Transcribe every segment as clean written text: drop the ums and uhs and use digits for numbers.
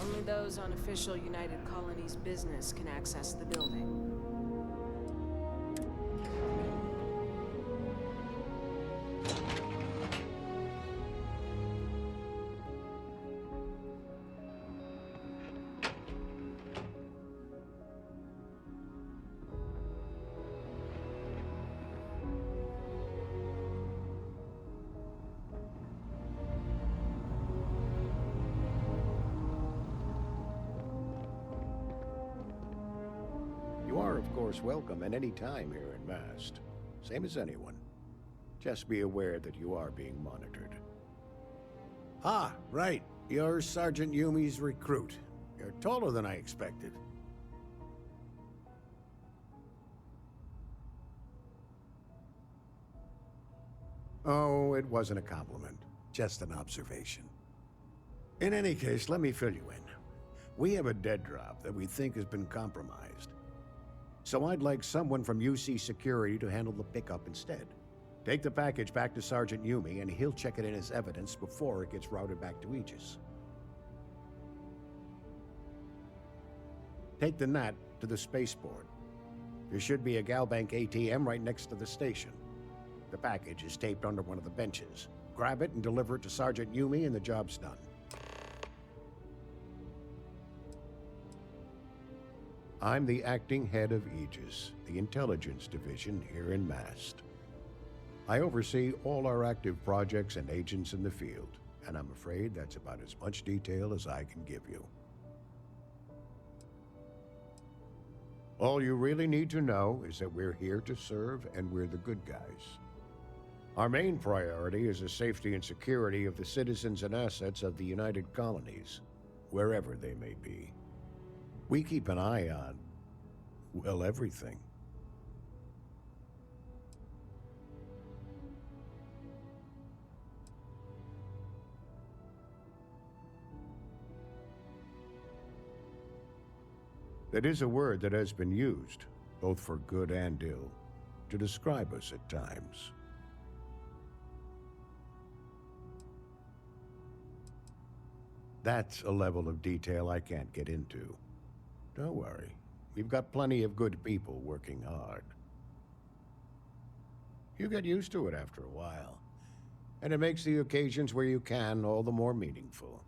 Only those on official United Colonies business can access the building. You are, of course, welcome at any time here in Mast. Same as anyone. Just be aware that you are being monitored. Ah, right. You're Sergeant Yumi's recruit. You're taller than I expected. Oh, it wasn't a compliment. Just an observation. In any case, let me fill you in. We have a dead drop that we think has been compromised. So I'd like someone from UC Security to handle the pickup instead. Take the package back to Sergeant Yumi, and he'll check it in as evidence before it gets routed back to Aegis. Take the NAT to the spaceport. There should be a Galbank ATM right next to the station. The package is taped under one of the benches. Grab it and deliver it to Sergeant Yumi, and the job's done. I'm the acting head of Aegis, the intelligence division here in Mast. I oversee all our active projects and agents in the field, and I'm afraid that's about as much detail as I can give you. All you really need to know is that we're here to serve, and we're the good guys. Our main priority is the safety and security of the citizens and assets of the United Colonies, wherever they may be. We keep an eye on, well, everything. That is a word that has been used, both for good and ill, to describe us at times. That's a level of detail I can't get into. Don't worry, we've got plenty of good people working hard. You get used to it after a while, and it makes the occasions where you can all the more meaningful.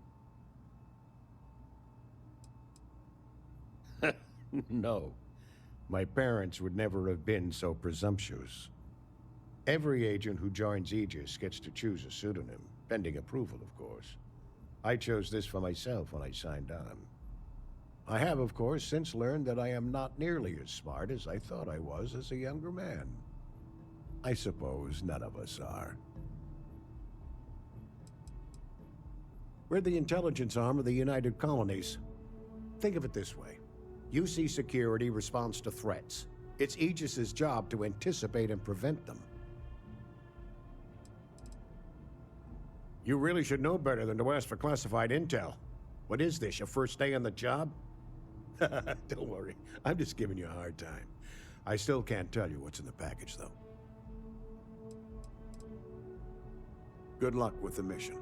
No, my parents would never have been so presumptuous. Every agent who joins Aegis gets to choose a pseudonym, pending approval, of course. I chose this for myself when I signed on. I have, of course, since learned that I am not nearly as smart as I thought I was as a younger man. I suppose none of us are. We're the intelligence arm of the United Colonies. Think of it this way. UC Security responds to threats. It's Aegis's job to anticipate and prevent them. You really should know better than to ask for classified intel. What is this, your first day on the job? Don't worry, I'm just giving you a hard time. I still can't tell you what's in the package, though. Good luck with the mission.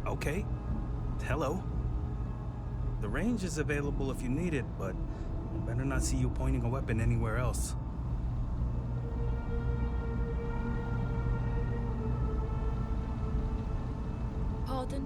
Okay. Hello. The range is available if you need it, but I better not see you pointing a weapon anywhere else. Pardon?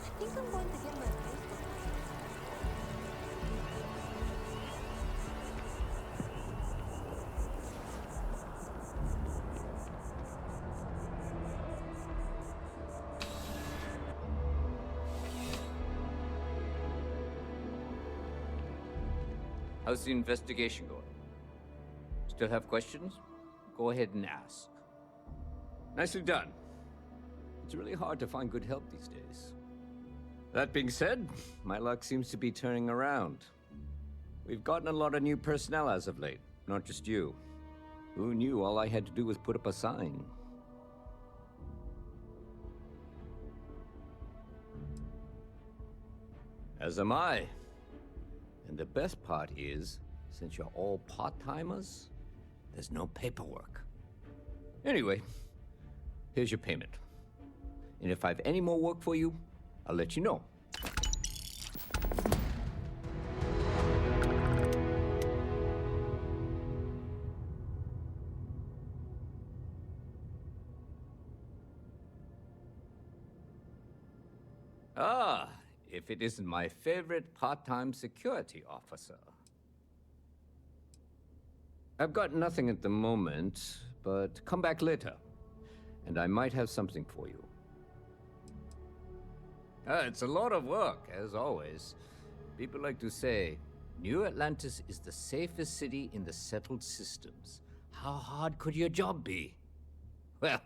I think I'm going to get my Facebook. How's the investigation going? Still have questions? Go ahead and ask. Nicely done. It's really hard to find good help these days. That being said, my luck seems to be turning around. We've gotten a lot of new personnel as of late, not just you. Who knew all I had to do was put up a sign? As am I. And the best part is, since you're all part-timers, there's no paperwork. Anyway, here's your payment. And if I have any more work for you, I'll let you know. Ah, if it isn't my favorite part-time security officer. I've got nothing at the moment, but come back later, and I might have something for you. It's a lot of work, as always. People like to say, New Atlantis is the safest city in the settled systems. How hard could your job be? Well,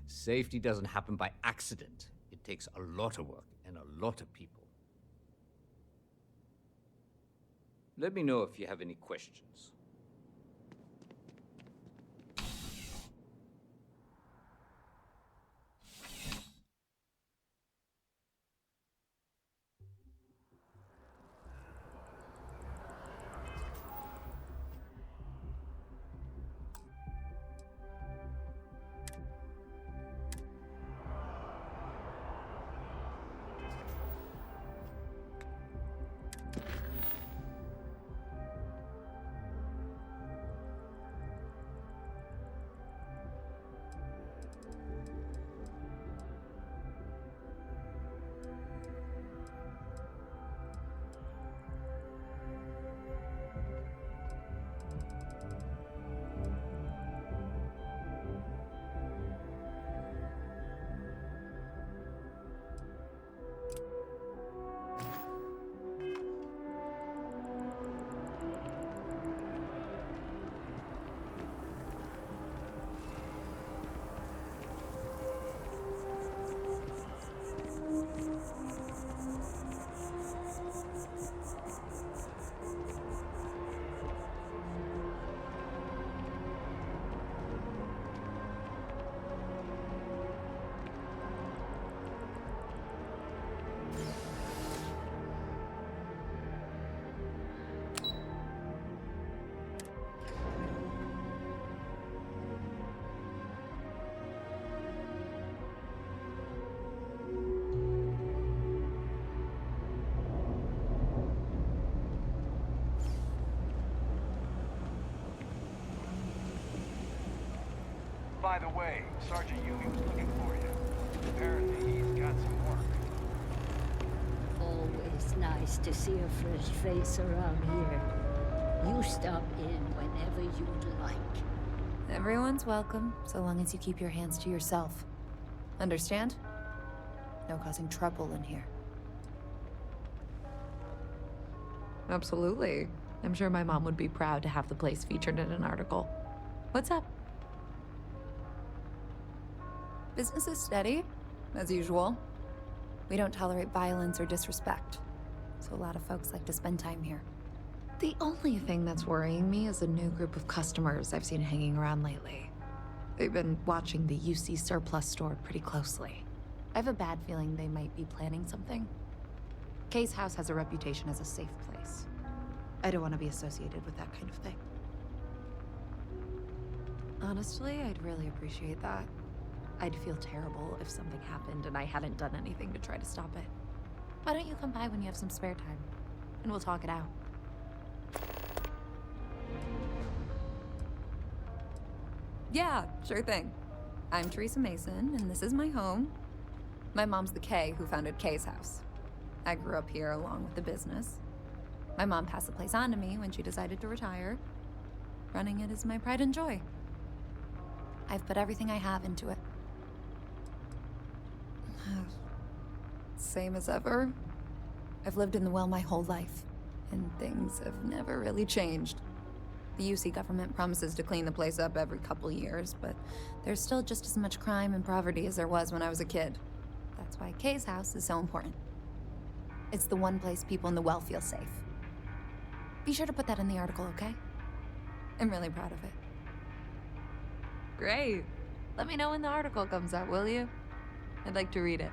safety doesn't happen by accident. It takes a lot of work and a lot of people. Let me know if you have any questions. By the way, Sergeant Yui was looking for you. Apparently, he's got some work. Always nice to see a fresh face around here. You stop in whenever you'd like. Everyone's welcome, so long as you keep your hands to yourself. Understand? No causing trouble in here. Absolutely. I'm sure my mom would be proud to have the place featured in an article. What's up? Business is steady, as usual. We don't tolerate violence or disrespect, so a lot of folks like to spend time here. The only thing that's worrying me is a new group of customers I've seen hanging around lately. They've been watching the UC surplus store pretty closely. I have a bad feeling they might be planning something. Kay's house has a reputation as a safe place. I don't want to be associated with that kind of thing. Honestly, I'd really appreciate that. I'd feel terrible if something happened and I hadn't done anything to try to stop it. Why don't you come by when you have some spare time? And we'll talk it out. Yeah, sure thing. I'm Teresa Mason, and this is my home. My mom's the Kay who founded Kay's house. I grew up here along with the business. My mom passed the place on to me when she decided to retire. Running it is my pride and joy. I've put everything I have into it. Same as ever. I've lived in the well my whole life, and things have never really changed. The UC government promises to clean the place up every couple years, but there's still just as much crime and poverty as there was when I was a kid. That's why Kay's house is so important. It's the one place people in the well feel safe. Be sure to put that in the article, okay? I'm really proud of it. Great. Let me know when the article comes out, will you? I'd like to read it.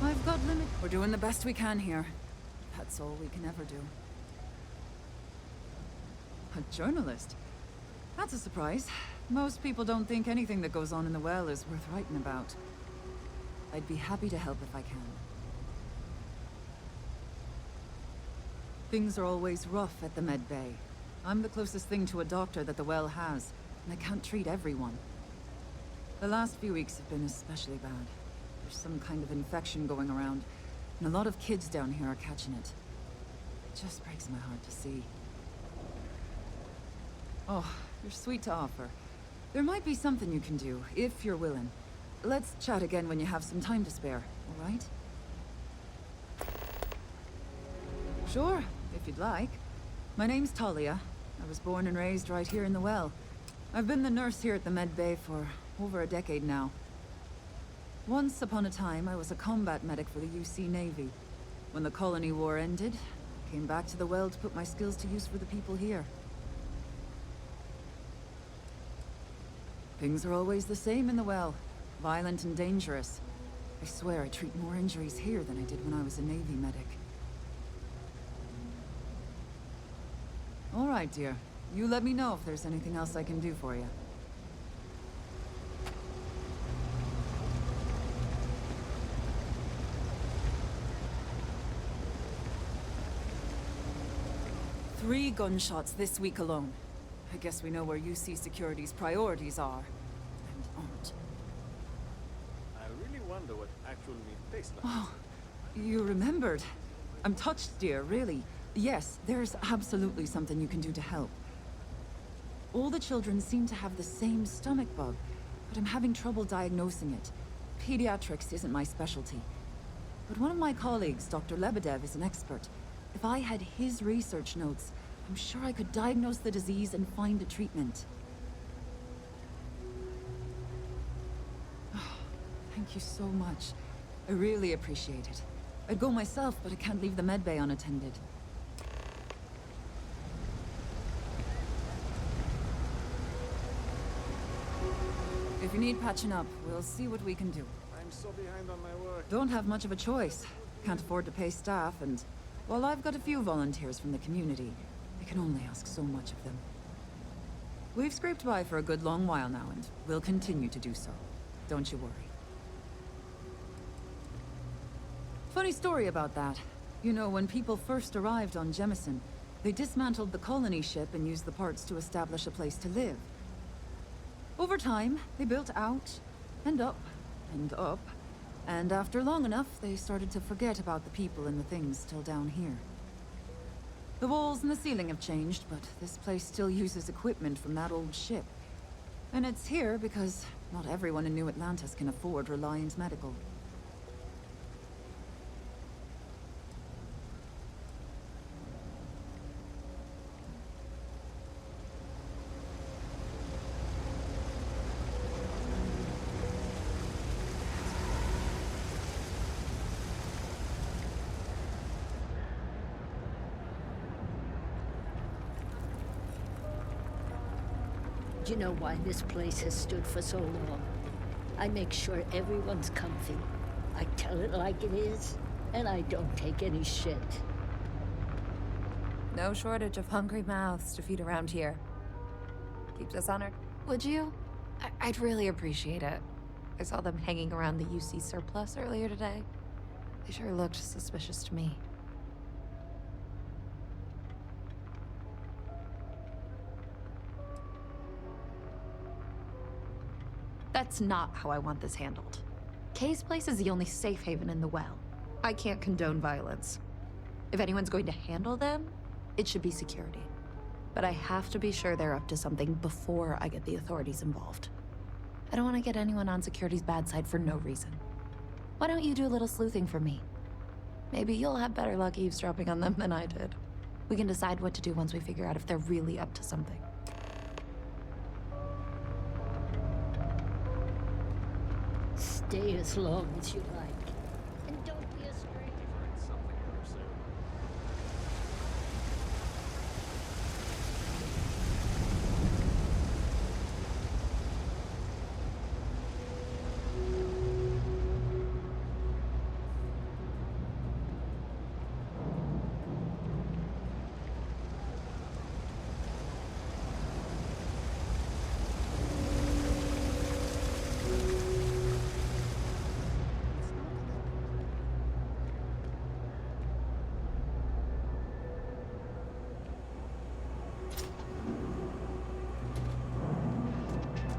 I've got limit. We're doing the best we can here. That's all we can ever do. A journalist? That's a surprise. Most people don't think anything that goes on in the well is worth writing about. I'd be happy to help if I can. Things are always rough at the med bay. I'm the closest thing to a doctor that the well has, and I can't treat everyone. The last few weeks have been especially bad. There's some kind of infection going around, and a lot of kids down here are catching it. It just breaks my heart to see. Oh, you're sweet to offer. There might be something you can do, if you're willing. Let's chat again when you have some time to spare, all right? Sure, if you'd like. My name's Talia. I was born and raised right here in the well. I've been the nurse here at the med bay for over a decade now. Once upon a time, I was a combat medic for the UC Navy. When the colony war ended, I came back to the well to put my skills to use for the people here. Things are always the same in the well. Violent and dangerous. I swear I treat more injuries here than I did when I was a Navy medic. All right, dear. You let me know if there's anything else I can do for you. Three gunshots this week alone. I guess we know where UC Security's priorities are, and aren't. I really wonder what actual meat tastes like. Oh, you remembered. I'm touched, dear, really. Yes, there's absolutely something you can do to help. All the children seem to have the same stomach bug, but I'm having trouble diagnosing it. Pediatrics isn't my specialty. But one of my colleagues, Dr. Lebedev, is an expert. If I had his research notes, I'm sure I could diagnose the disease and find a treatment. Oh, thank you so much. I really appreciate it. I'd go myself, but I can't leave the medbay unattended. If you need patching up, we'll see what we can do. I'm so behind on my work. Don't have much of a choice. Can't afford to pay staff, and while I've got a few volunteers from the community, I can only ask so much of them. We've scraped by for a good long while now, and we'll continue to do so. Don't you worry. Funny story about that. You know, when people first arrived on Jemison, they dismantled the colony ship and used the parts to establish a place to live. Over time, they built out, and up, and up, and after long enough, they started to forget about the people and the things still down here. The walls and the ceiling have changed, but this place still uses equipment from that old ship. And it's here because not everyone in New Atlantis can afford Reliant Medical. Do you know why this place has stood for so long? I make sure everyone's comfy. I tell it like it is, and I don't take any shit. No shortage of hungry mouths to feed around here. Keeps us honored. Would you? I'd really appreciate it. I saw them hanging around the UC surplus earlier today. They sure looked suspicious to me. That's not how I want this handled. Kay's place is the only safe haven in the well. I can't condone violence. If anyone's going to handle them, it should be security. But I have to be sure they're up to something before I get the authorities involved. I don't want to get anyone on security's bad side for no reason. Why don't you do a little sleuthing for me? Maybe you'll have better luck eavesdropping on them than I did. We can decide what to do once we figure out if they're really up to something. Stay as long as you like. And don't be a stranger.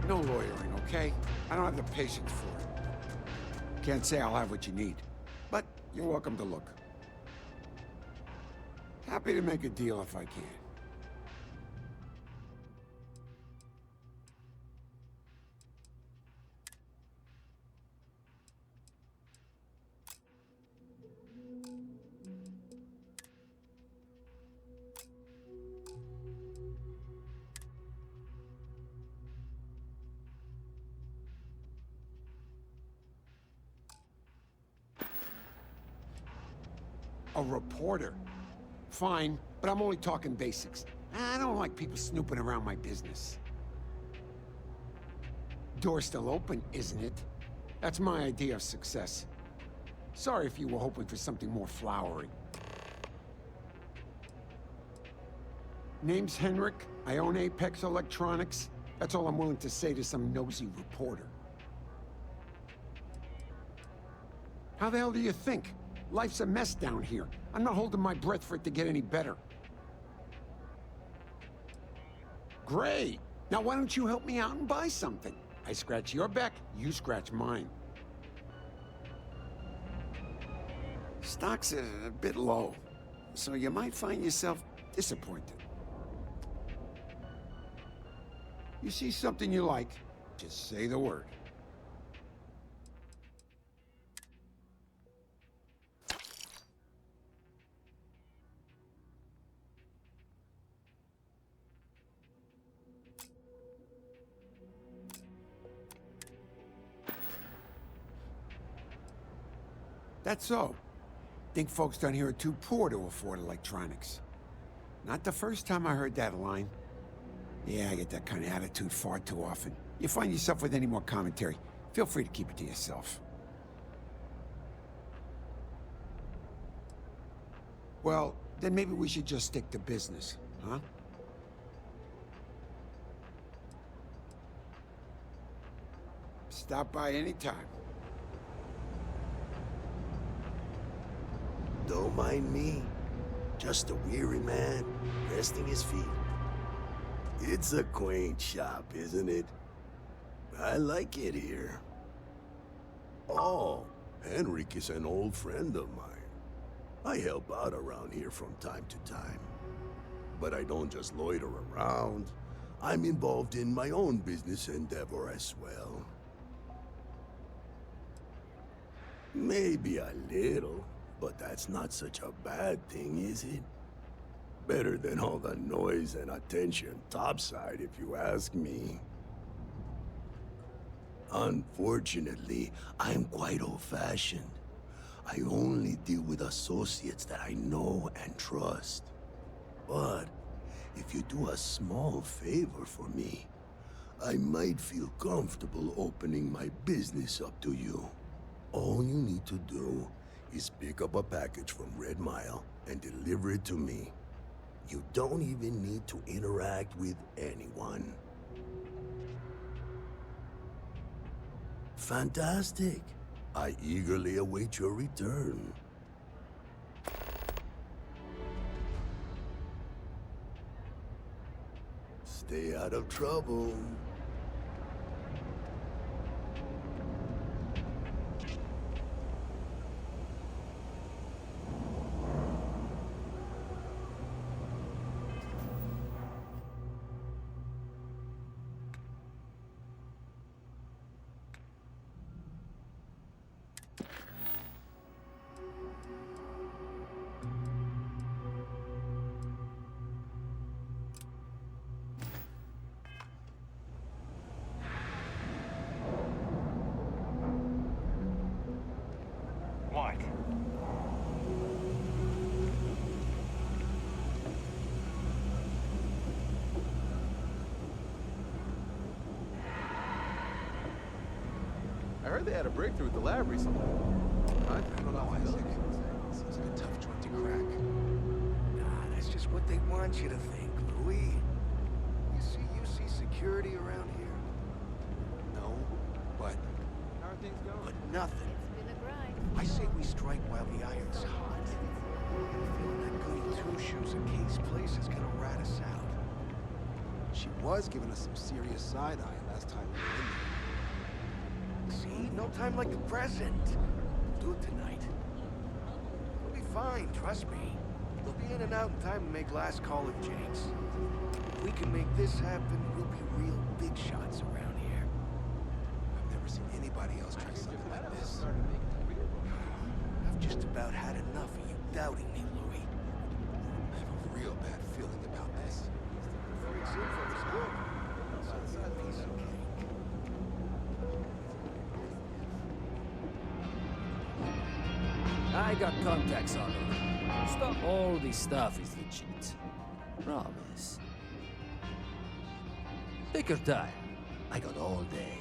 No lawyering, okay? I don't have the patience for it. Can't say I'll have what you need, but you're welcome to look. Happy to make a deal if I can. A reporter. Fine, but I'm only talking basics. I don't like people snooping around my business. Door's still open, isn't it? That's my idea of success. Sorry if you were hoping for something more flowery. Name's Henrik. I own Apex Electronics. That's all I'm willing to say to some nosy reporter. How the hell do you think? Life's a mess down here. I'm not holding my breath for it to get any better. Great. Now why don't you help me out and buy something? I scratch your back, you scratch mine. Stock's a bit low, so you might find yourself disappointed. You see something you like, just say the word. That's so. Think folks down here are too poor to afford electronics. Not the first time I heard that line. Yeah, I get that kind of attitude far too often. You find yourself with any more commentary, feel free to keep it to yourself. Well, then maybe we should just stick to business, huh? Stop by anytime. Don't mind me. Just a weary man, resting his feet. It's a quaint shop, isn't it? I like it here. Oh, Henrik is an old friend of mine. I help out around here from time to time. But I don't just loiter around. I'm involved in my own business endeavor as well. Maybe a little, but that's not such a bad thing, is it? Better than all the noise and attention topside, if you ask me. Unfortunately, I'm quite old-fashioned. I only deal with associates that I know and trust. But if you do a small favor for me, I might feel comfortable opening my business up to you. All you need to do is pick up a package from Red Mile and deliver it to me. You don't even need to interact with anyone. Fantastic. I eagerly await your return. Stay out of trouble. What? I heard they had a breakthrough at the lab recently. I don't know, Isaac. Seems like a tough joint to crack. Nah, that's just what they want you to think, Louis. You see security around here? No, but... How are things going? But nothing. It's been a grind. I say we strike while the iron's hot. I get a feeling that goody two-shoes at Kate's place is gonna rat us out. She was giving us some serious side-eye last time we were in there. See? No time like the present. Do it tonight. We'll be fine, trust me. We'll be in and out in time to make last call at Jake's. If we can make this happen, we'll be real big shots around here. I've never seen anybody else try something like this. I've just about had enough of you doubting me, Louis. I have a real bad feeling about this. Freak's info is good. It's a piece of cake. I got contacts on it. All this stuff is legit. Promise. Take your time. I got all day.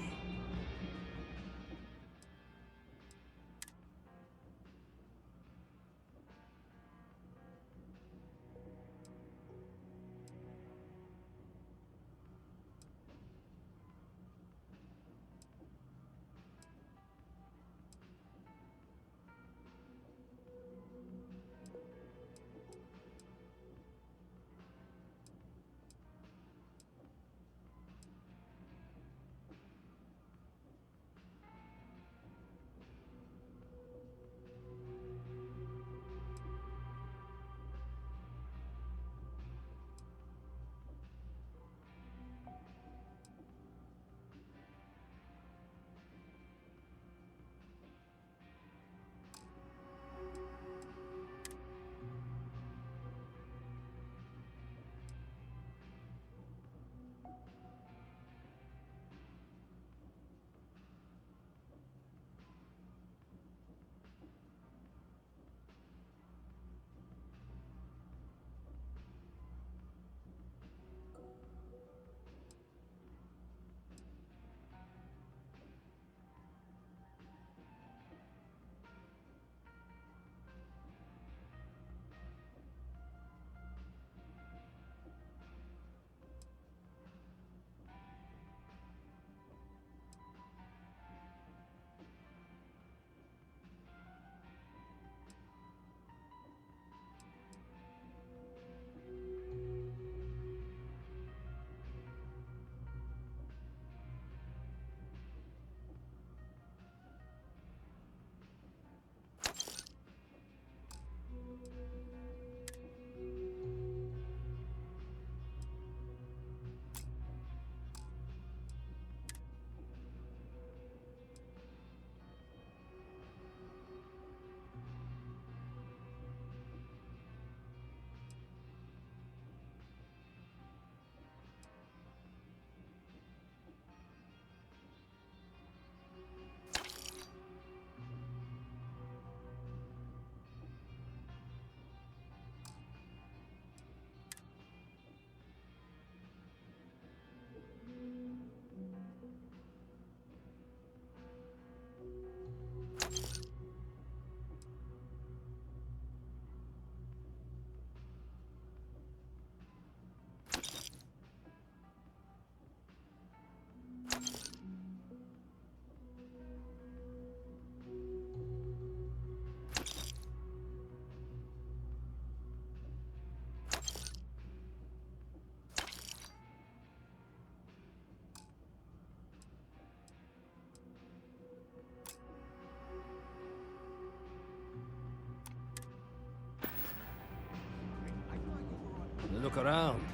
Look around.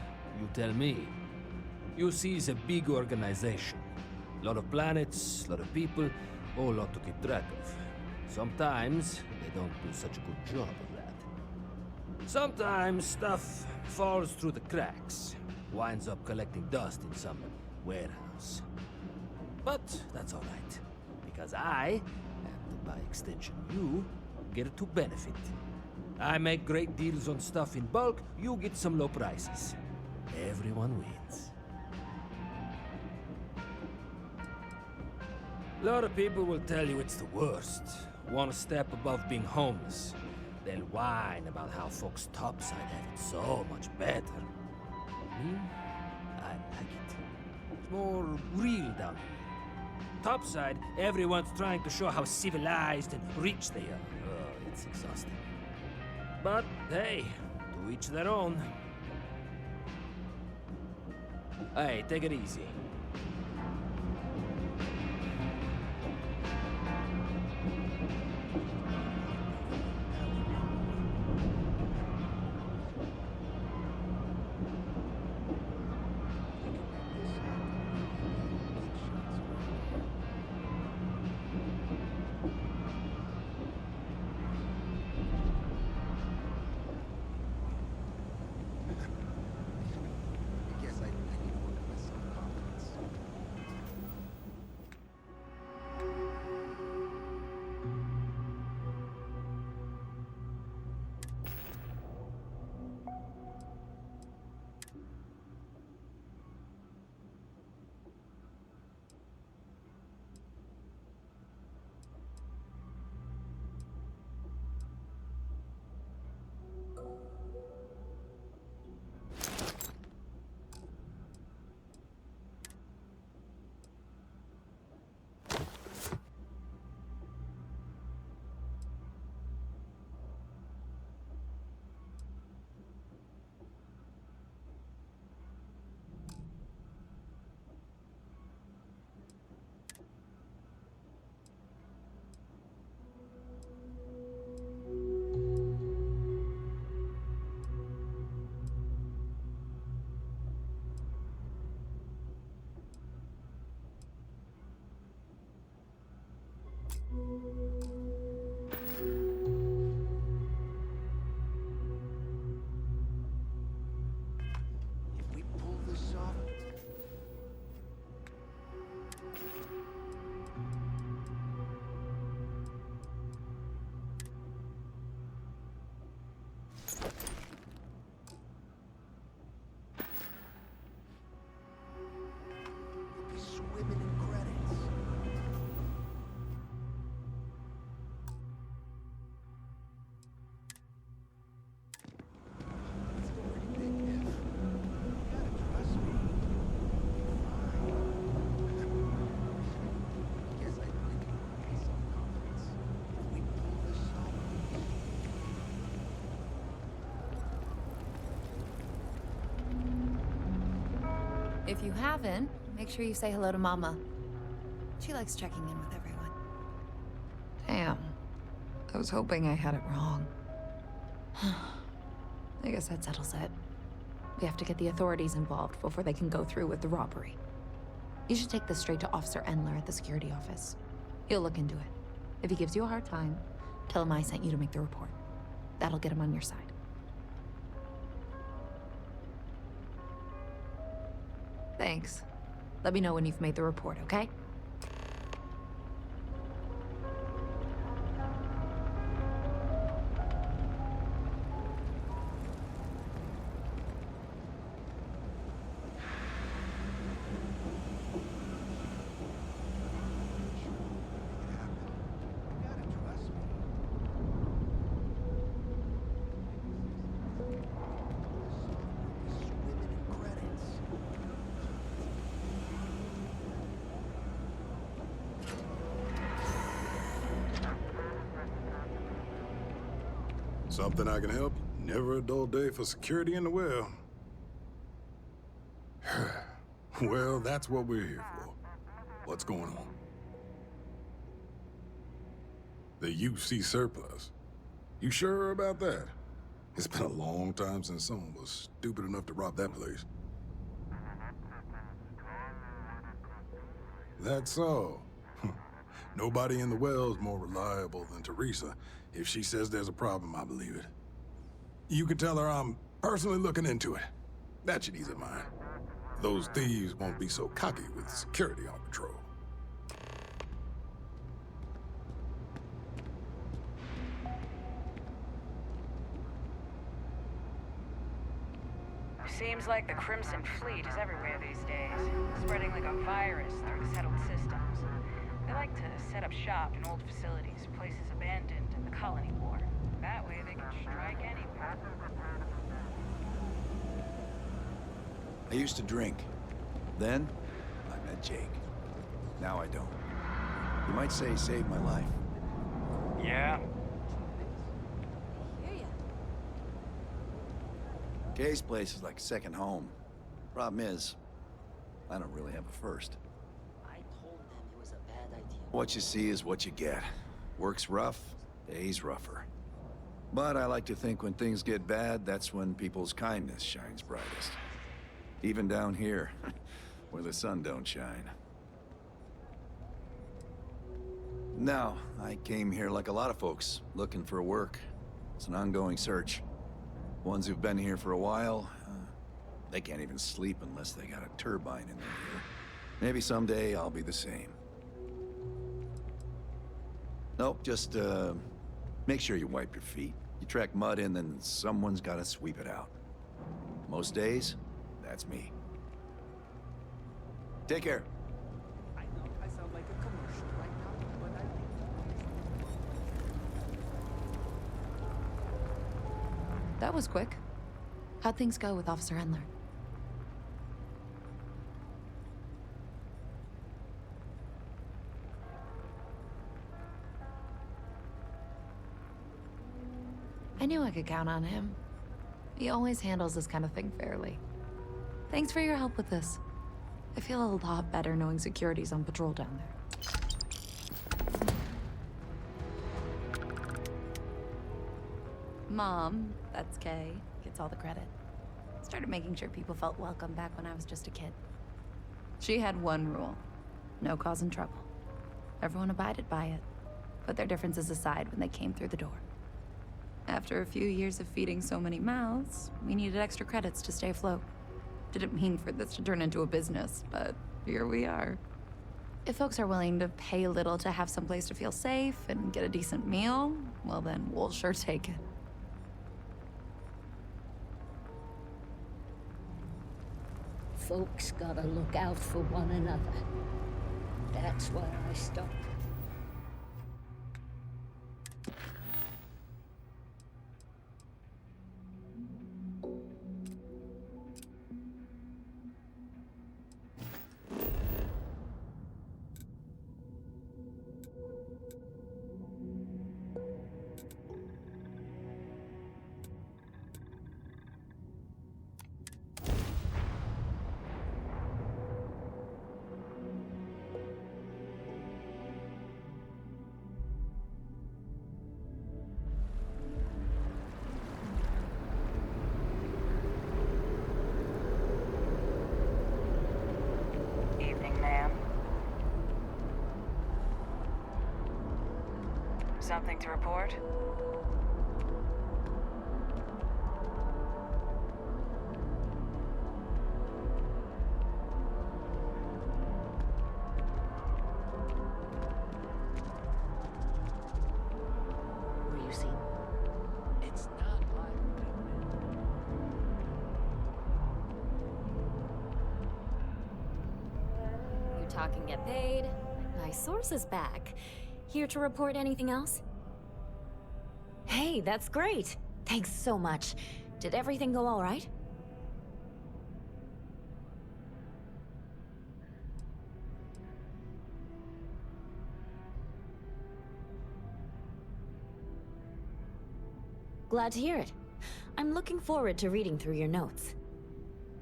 You tell me. You see, it's a big organization. A lot of planets, a lot of people, whole lot to keep track of. Sometimes they don't do such a good job of that. Sometimes stuff falls through the cracks, winds up collecting dust in some warehouse. But that's all right, because I, and by extension you, get to benefit. I make great deals on stuff in bulk, you get some low prices. Everyone wins. A lot of people will tell you it's the worst. One step above being homeless. They'll whine about how folks topside have it so much better. Me? I like it. It's more real down here. Topside, everyone's trying to show how civilized and rich they are. Oh, it's exhausting. But, hey, to each their own. Hey, take it easy. If we pull this off... We'll be swimming in credits. It's a pretty big if. You gotta trust me. Fine. Guess I really can work my self-confidence. If we pull this off... If you haven't, make sure you say hello to Mama. She likes checking in with everyone. Damn. I was hoping I had it wrong. I guess that settles it. We have to get the authorities involved before they can go through with the robbery. You should take this straight to Officer Endler at the security office. He'll look into it. If he gives you a hard time, tell him I sent you to make the report. That'll get him on your side. Thanks. Let me know when you've made the report, okay? Something I can help? Never a dull day for security in the well. Well, that's what we're here for. What's going on? The UC surplus. You sure about that? It's been a long time since someone was stupid enough to rob that place. That's so. Nobody in the well's more reliable than Teresa. If she says there's a problem, I believe it. You can tell her I'm personally looking into it. That should ease her mind. Those thieves won't be so cocky with security on patrol. Seems like the Crimson Fleet is everywhere these days, spreading like a virus through the settled systems. They like to set up shop in old facilities, places abandoned in the colony war. That way they can strike anywhere. I used to drink. Then, I met Jake. Now I don't. You might say he saved my life. Yeah? Kay's place is like a second home. Problem is, I don't really have a first. I told them it was a bad idea. What you see is what you get. Work's rough, day's rougher. But I like to think when things get bad, that's when people's kindness shines brightest. Even down here, where the sun don't shine. Now, I came here like a lot of folks, looking for work. It's an ongoing search. Ones who've been here for a while, they can't even sleep unless they got a turbine in their ear. Maybe someday I'll be the same. Nope, just make sure you wipe your feet. You track mud in, then someone's gotta sweep it out. Most days, that's me. Take care. I know I sound like a commercial right now, but I... That was quick. How'd things go with Officer Endler? I knew I could count on him. He always handles this kind of thing fairly. Thanks for your help with this. I feel a lot better knowing security's on patrol down there. Mom, that's Kay, gets all the credit. Started making sure people felt welcome back when I was just a kid. She had one rule: no causing trouble. Everyone abided by it, put their differences aside when they came through the door. After a few years of feeding so many mouths, we needed extra credits to stay afloat. Didn't mean for this to turn into a business, but here we are. If folks are willing to pay a little to have someplace to feel safe and get a decent meal, well then, we'll sure take it. Folks gotta look out for one another. That's where I stop. Something to report? Were you seen? It's not like... You talk and get paid. My source is back. Here to report anything else? Hey, that's great. Thanks so much. Did everything go all right? Glad to hear it. I'm looking forward to reading through your notes.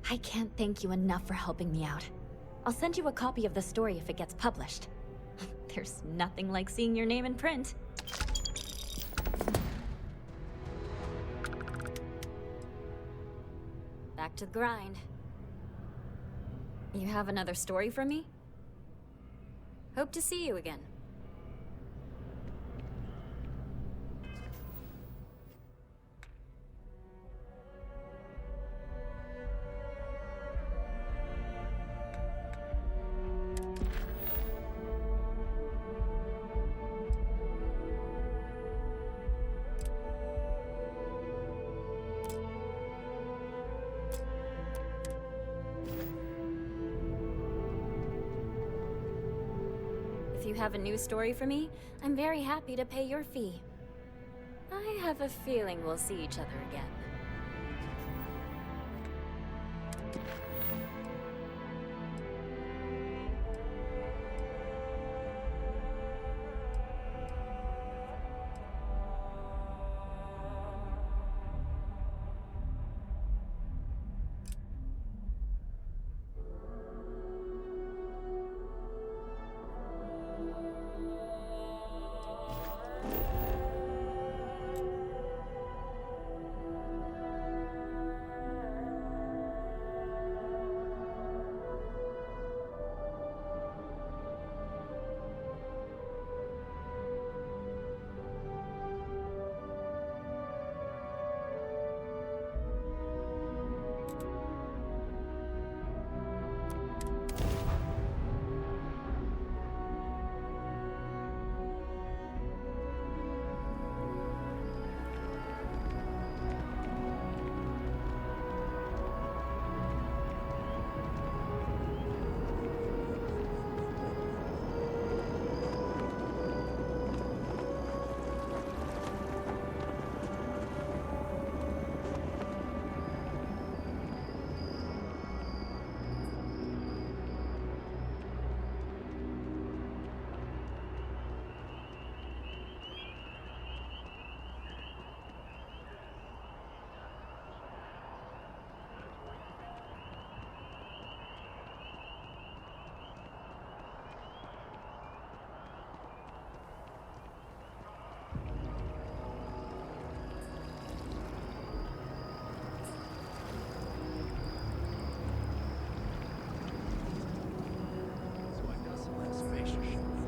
I can't thank you enough for helping me out. I'll send you a copy of the story if it gets published. There's nothing like seeing your name in print. back to the grind. You have another story for me? Hope to see you again. If you have a new story for me, I'm very happy to pay your fee. I have a feeling we'll see each other again.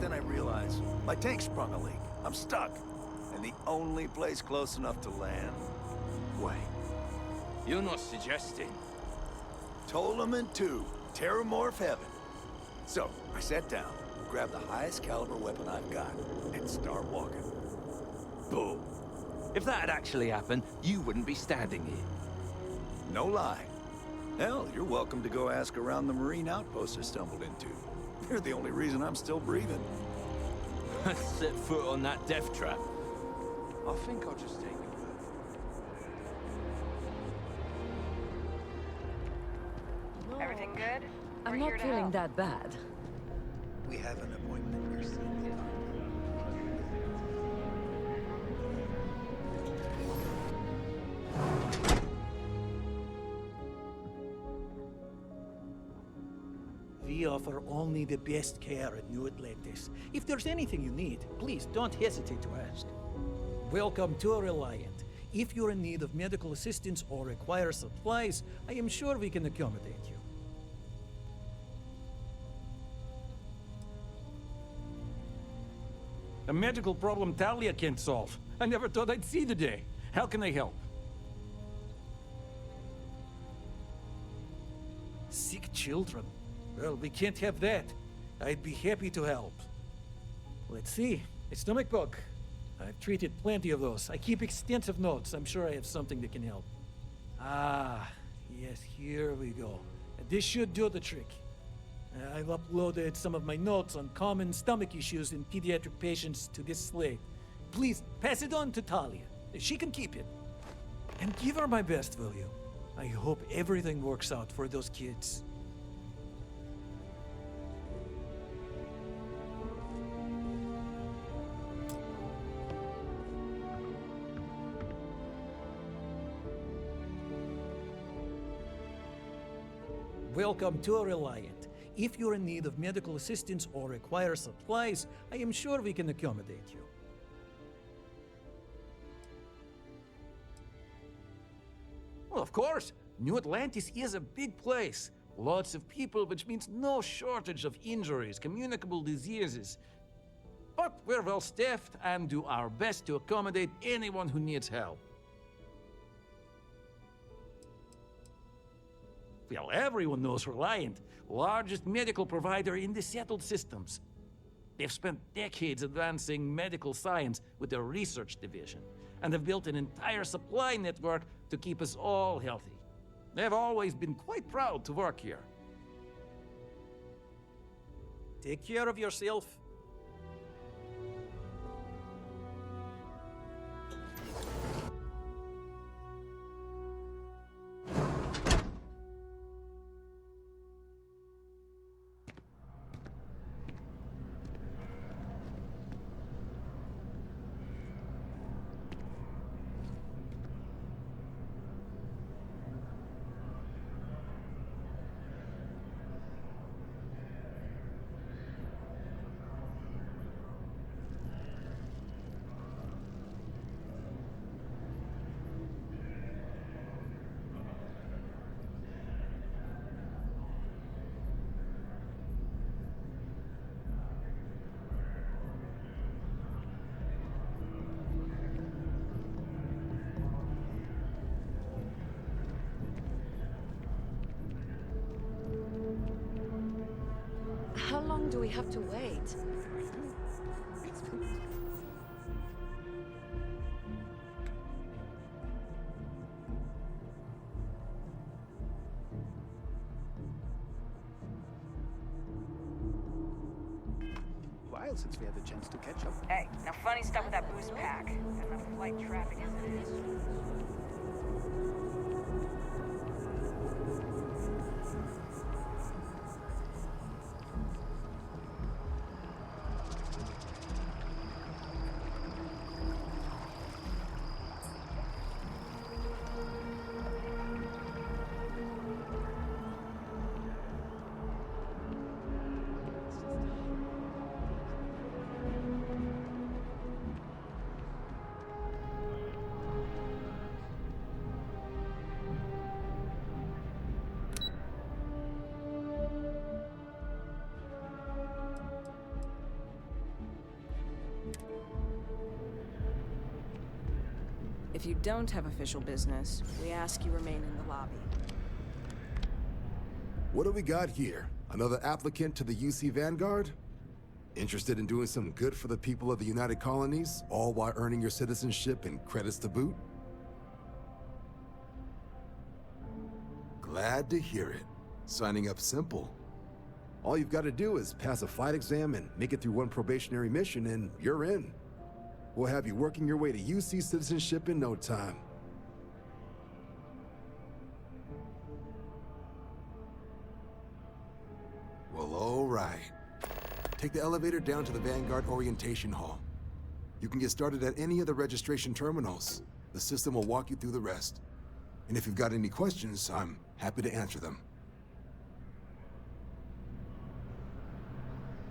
Then I realize my tank sprung a leak. I'm stuck. And the only place close enough to land. Wait. You're not suggesting. Ptolemy 2, Terramorph Heaven. So, I sat down, grabbed the highest caliber weapon I've got, and start walking. Boom. If that had actually happened, you wouldn't be standing here. No lie. Hell, you're welcome to go ask around the Marine outpost I stumbled into. They're the only reason I'm still breathing. Set foot on that death trap. I think I'll just take it. Everything good? I'm We're not here to feeling help. that bad. We have an appointment. You're seeing the We offer only the best care at New Atlantis. If there's anything you need, please don't hesitate to ask. Welcome to Reliant. If you're in need of medical assistance or require supplies, I am sure we can accommodate you. A medical problem Talia can't solve. I never thought I'd see the day. How can I help? Sick children. Well, we can't have that. I'd be happy to help. Let's see. A stomach bug. I've treated plenty of those. I keep extensive notes. I'm sure I have something that can help. Ah, yes, here we go. This should do the trick. I've uploaded some of my notes on common stomach issues in pediatric patients to this slate. Please, pass it on to Talia. She can keep it. And give her my best, will you? I hope everything works out for those kids. Welcome to Reliant. If you're in need of medical assistance or require supplies, I am sure we can accommodate you. Well, of course. New Atlantis is a big place. Lots of people, which means no shortage of injuries, communicable diseases. But we're well staffed and do our best to accommodate anyone who needs help. Well, everyone knows Reliant, largest medical provider in the settled systems. They've spent decades advancing medical science with their research division, and have built an entire supply network to keep us all healthy. They've always been quite proud to work here. Take care of yourself. How long do we have to wait? While since we had the chance to catch up. Hey, now funny stuff with that boost pack. Got enough flight traffic as it is. If you don't have official business, we ask you remain in the lobby. What do we got here? Another applicant to the UC Vanguard? Interested in doing some good for the people of the United Colonies, all while earning your citizenship and credits to boot? Glad to hear it. Signing up simple. All you've got to do is pass a flight exam and make it through one probationary mission and you're in. We'll have you working your way to UC citizenship in no time. Well, all right. Take the elevator down to the Vanguard Orientation Hall. You can get started at any of the registration terminals. The system will walk you through the rest. And if you've got any questions, I'm happy to answer them.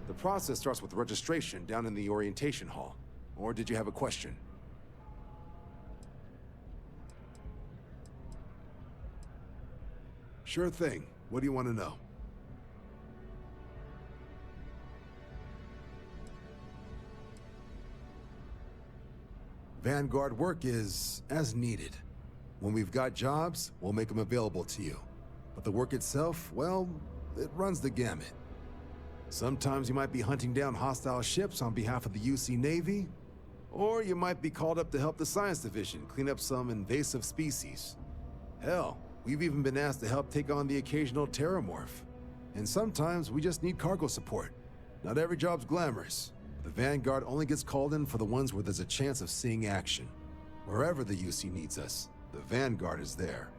The process starts with registration down in the Orientation Hall. Or did you have a question? Sure thing. What do you want to know? Vanguard work is as needed. When we've got jobs, we'll make them available to you. But the work itself, well, it runs the gamut. Sometimes you might be hunting down hostile ships on behalf of the UC Navy, or you might be called up to help the Science Division clean up some invasive species. Hell, we've even been asked to help take on the occasional terramorph. And sometimes we just need cargo support. Not every job's glamorous. The Vanguard only gets called in for the ones where there's a chance of seeing action. Wherever the UC needs us, the Vanguard is there.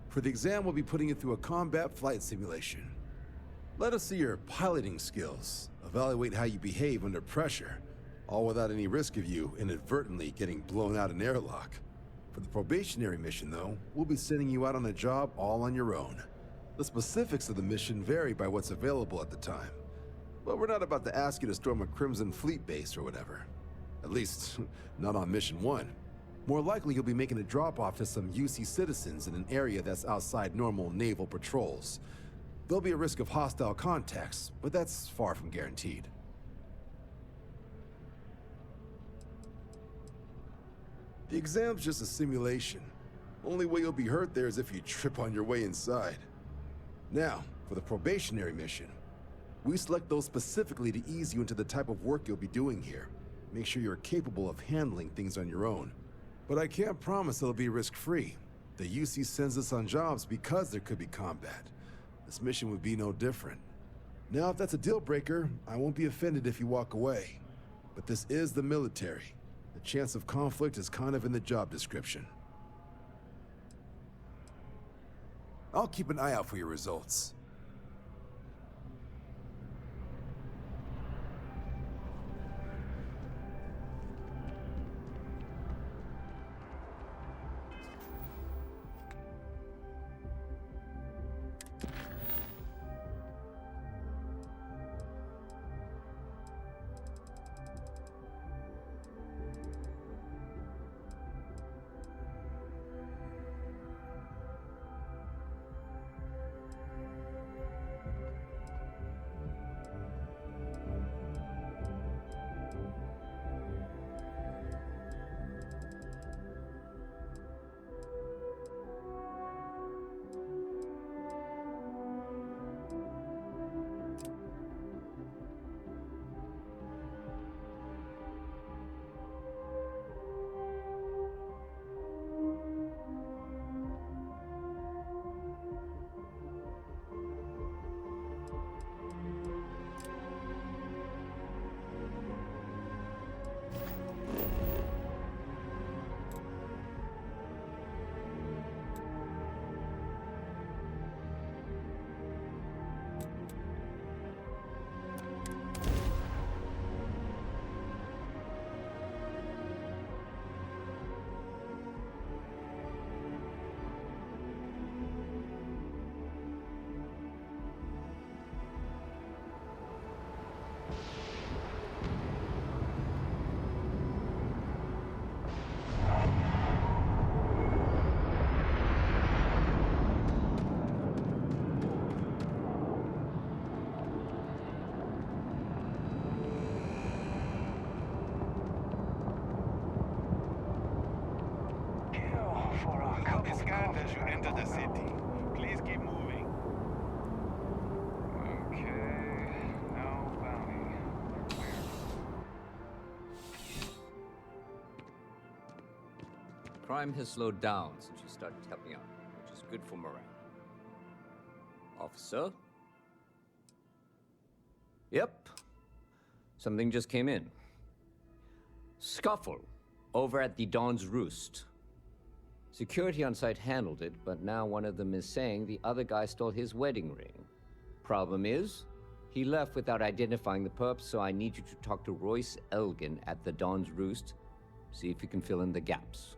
For the exam, we'll be putting you through a combat flight simulation. Let us see your piloting skills, evaluate how you behave under pressure, all without any risk of you inadvertently getting blown out an airlock. For the probationary mission, though, we'll be sending you out on a job all on your own. The specifics of the mission vary by what's available at the time, but we're not about to ask you to storm a Crimson Fleet base or whatever. At least, not on Mission 1. More likely, you'll be making a drop-off to some UC citizens in an area that's outside normal naval patrols. There'll be a risk of hostile contacts, but that's far from guaranteed. The exam's just a simulation. Only way you'll be hurt there is if you trip on your way inside. Now, for the probationary mission, we select those specifically to ease you into the type of work you'll be doing here. Make sure you're capable of handling things on your own. But I can't promise it'll be risk-free. The UC sends us on jobs because there could be combat. This mission would be no different. Now, if that's a deal-breaker, I won't be offended if you walk away. But this is the military. The chance of conflict is kind of in the job description. I'll keep an eye out for your results. As you enter the city, please keep moving. Okay, no bounty. Clear. Crime has slowed down since you started helping out, which is good for morale. Officer? Yep. Something just came in. Scuffle over at the Dawn's Roost. Security on site handled it, but now one of them is saying the other guy stole his wedding ring. Problem is, he left without identifying the perp, so I need you to talk to Royce Elgin at the Dawn's Roost. See if you can fill in the gaps.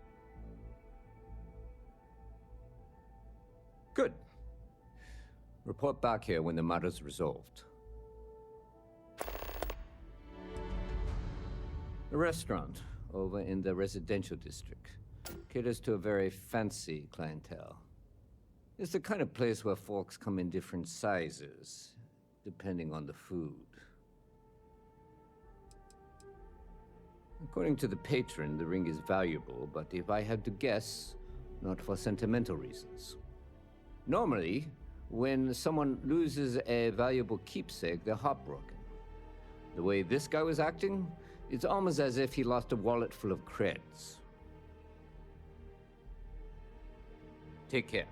Good. Report back here when the matter's resolved. A restaurant over in the residential district. Caters to a very fancy clientele. It's the kind of place where folks come in different sizes, depending on the food. According to the patron, the ring is valuable, but if I had to guess, not for sentimental reasons. Normally, when someone loses a valuable keepsake, they're heartbroken. The way this guy was acting, it's almost as if he lost a wallet full of creds. Take care.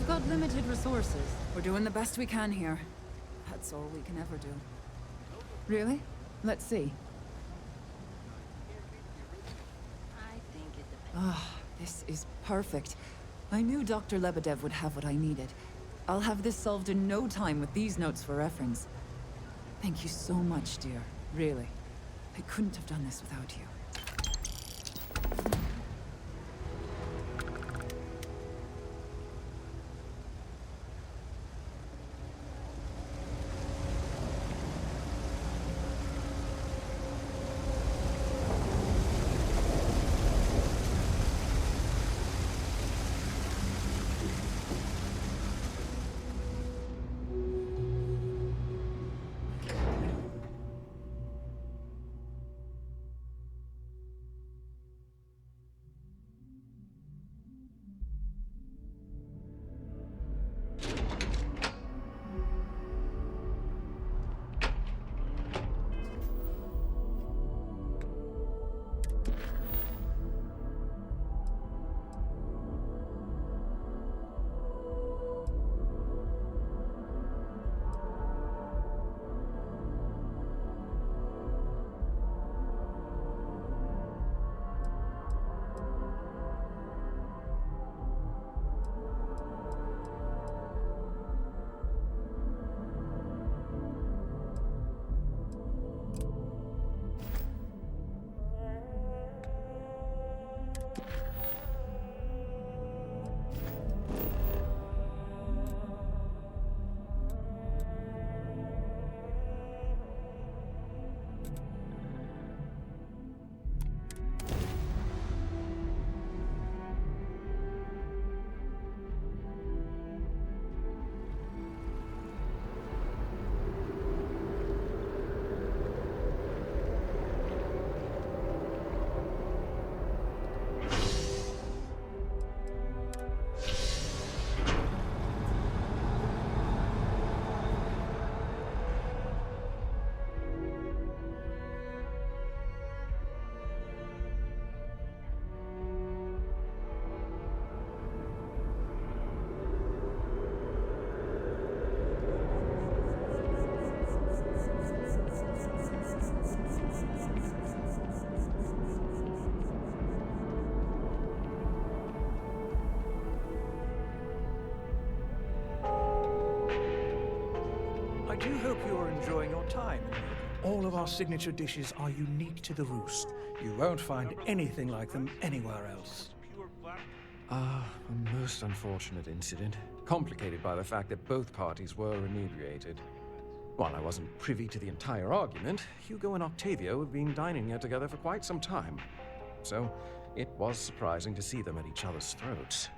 We've got limited resources. We're doing the best we can here. That's all we can ever do. Really? Let's see. Ah, this is perfect. I knew Dr. Lebedev would have what I needed. I'll have this solved in no time with these notes for reference. Thank you so much, dear. Really. I couldn't have done this without you. I do hope you are enjoying your time. All of our signature dishes are unique to the Roost. You won't find anything like them anywhere else. A most unfortunate incident, complicated by the fact that both parties were inebriated. While I wasn't privy to the entire argument, Hugo and Octavio have been dining here together for quite some time. So, it was surprising to see them at each other's throats.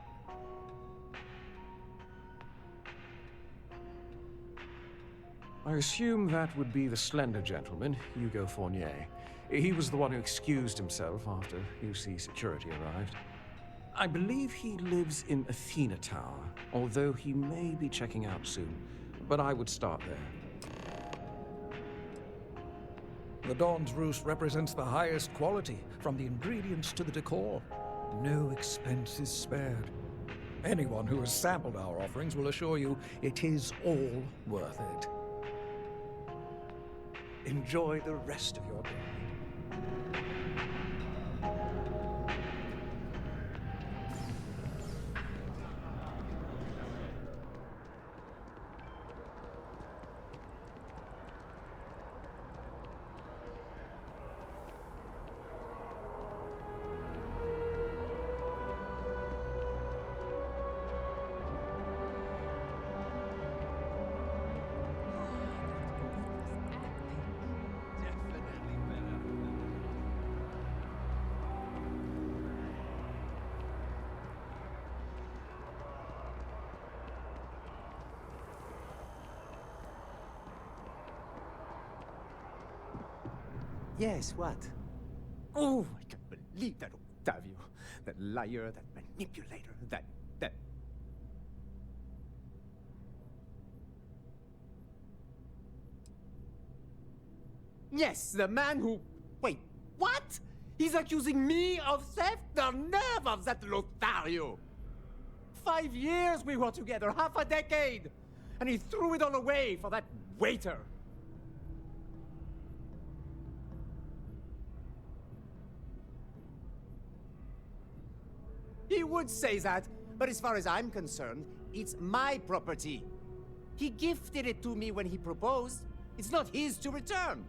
I assume that would be the slender gentleman, Hugo Fournier. He was the one who excused himself after UC security arrived. I believe he lives in Athena Tower, although he may be checking out soon. But I would start there. The Dawn's Roost represents the highest quality, from the ingredients to the decor. No expense is spared. Anyone who has sampled our offerings will assure you it is all worth it. Enjoy the rest of your day. Yes, what? Oh, I can't believe that Octavio. That liar, that manipulator, that... Yes, the man who... Wait, what? He's accusing me of theft? The nerve of that Lothario! 5 years we were together, half a decade! And he threw it all away for that waiter. He would say that, but as far as I'm concerned, it's my property. He gifted it to me when he proposed. It's not his to return.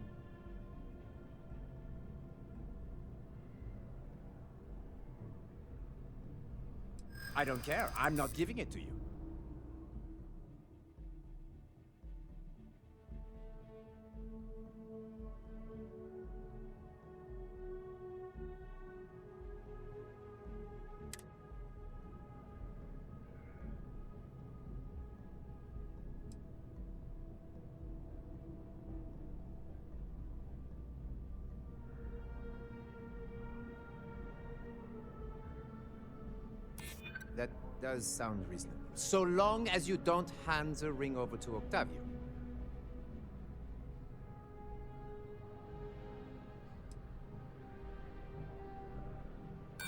I don't care. I'm not giving it to you. That does sound reasonable. So long as you don't hand the ring over to Octavio. If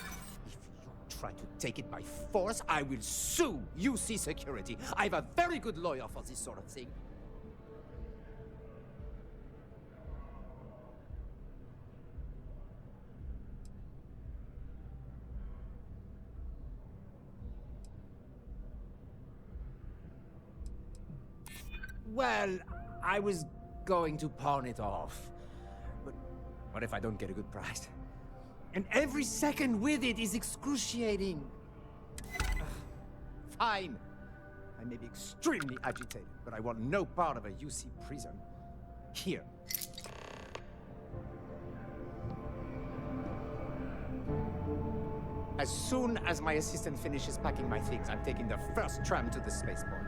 you try to take it by force, I will sue UC Security. I have a very good lawyer for this sort of thing. Well, I was going to pawn it off. But what if I don't get a good price? And every second with it is excruciating. Fine. I may be extremely agitated, but I want no part of a UC prison. Here. As soon as my assistant finishes packing my things, I'm taking the first tram to the spaceport.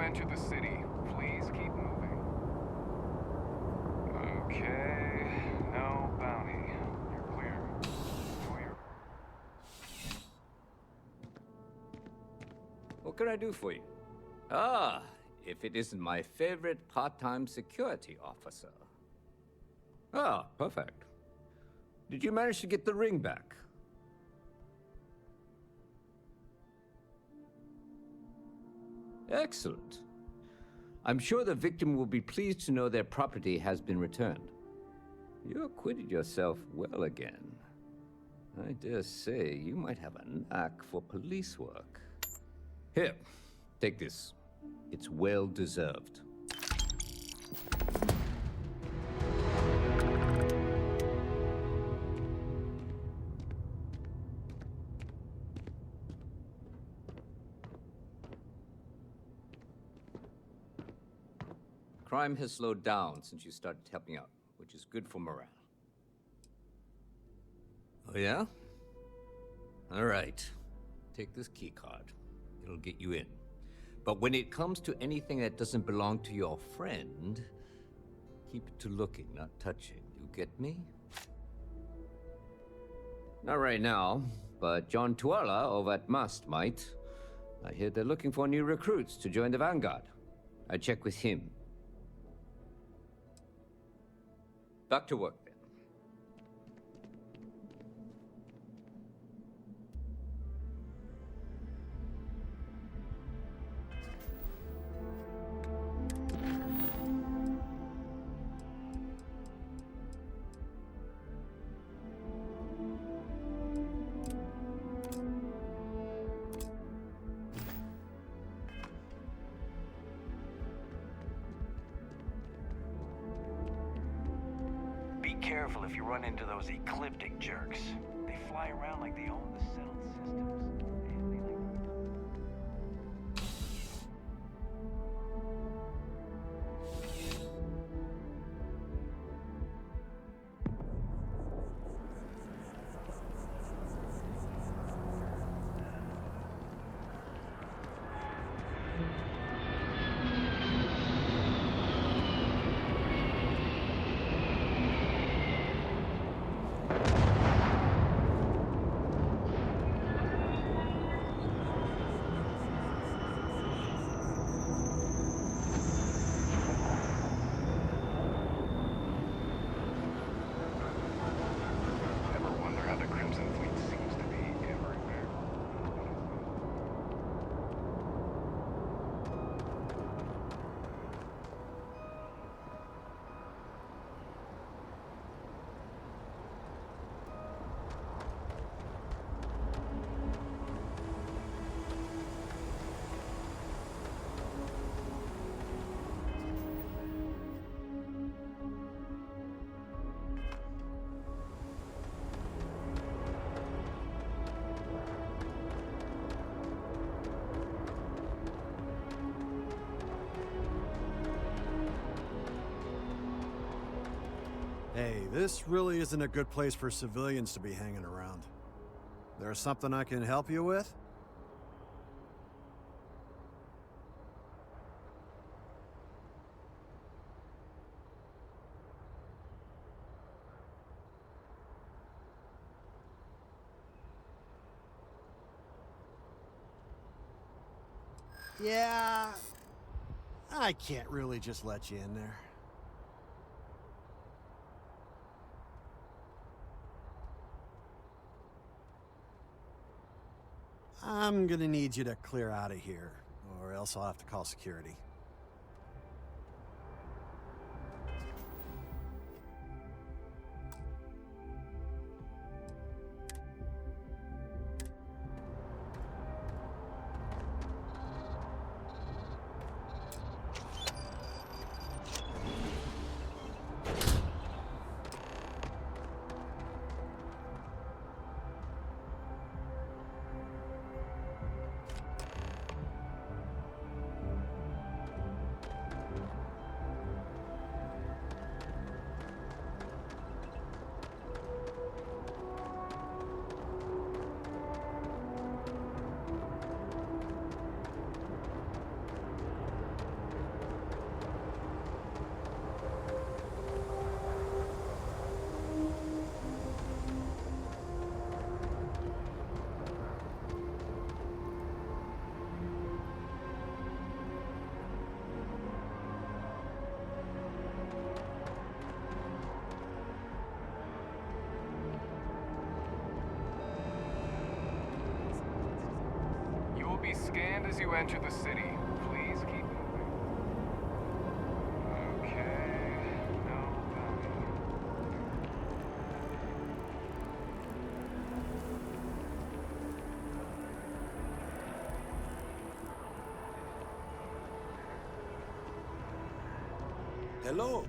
Enter the city. Please keep moving. Okay, no bounty. You're clear. Clear. What can I do for you? Ah, if it isn't my favorite part-time security officer. Ah, perfect. Did you manage to get the ring back? Excellent. I'm sure the victim will be pleased to know their property has been returned. You acquitted yourself well again. I dare say you might have a knack for police work. Here, take this. It's well deserved. Crime has slowed down since you started helping out, which is good for morale. Oh yeah? All right. Take this key card. It'll get you in. But when it comes to anything that doesn't belong to your friend, keep it to looking, not touching. You get me? Not right now, but John Tuala over at Mast might. I hear they're looking for new recruits to join the Vanguard. I check with him. Back to work, then. Be careful if you run into those ecliptic jerks. They fly around like they own the settled systems. Hey, this really isn't a good place for civilians to be hanging around. There's something I can help you with? Yeah, I can't really just let you in there. I'm gonna need you to clear out of here, or else I'll have to call security. Be scanned as you enter the city. Please keep moving. Okay. No bounty. Hello.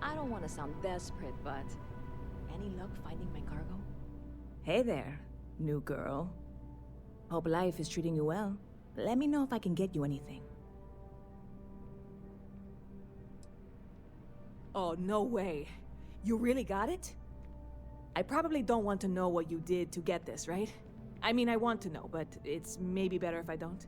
I don't want to sound desperate, but any luck finding my cargo? Hey there, new girl. Hope life is treating you well. Let me know if I can get you anything. Oh, no way. You really got it? I probably don't want to know what you did to get this, right? I mean, I want to know, but it's maybe better if I don't.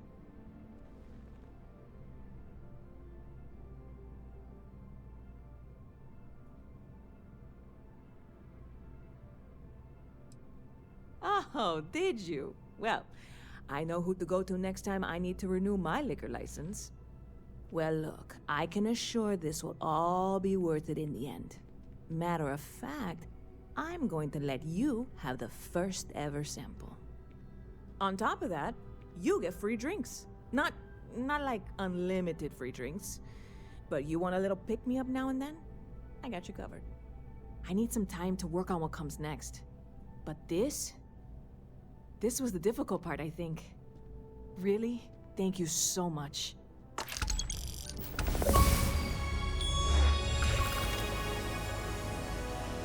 Oh, did you? Well, I know who to go to next time I need to renew my liquor license. Well, look, I can assure this will all be worth it in the end. Matter of fact, I'm going to let you have the first ever sample. On top of that, you get free drinks. Not like unlimited free drinks, but you want a little pick-me-up now and then? I got you covered. I need some time to work on what comes next. But this was the difficult part, I think. Really, thank you so much.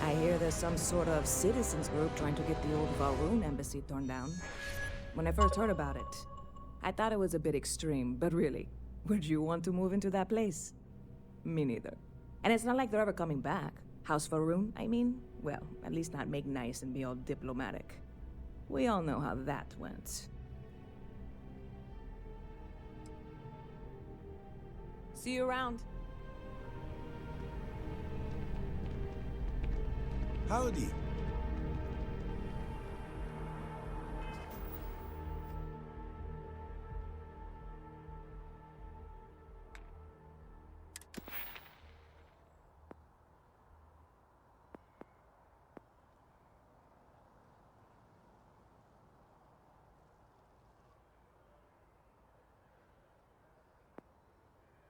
I hear there's some sort of citizens group trying to get the old Valroon embassy torn down. When I first heard about it, I thought it was a bit extreme, but really, would you want to move into that place? Me neither. And it's not like they're ever coming back. House Valroon, I mean? Well, at least not make nice and be all diplomatic. We all know how that went. See you around. Howdy.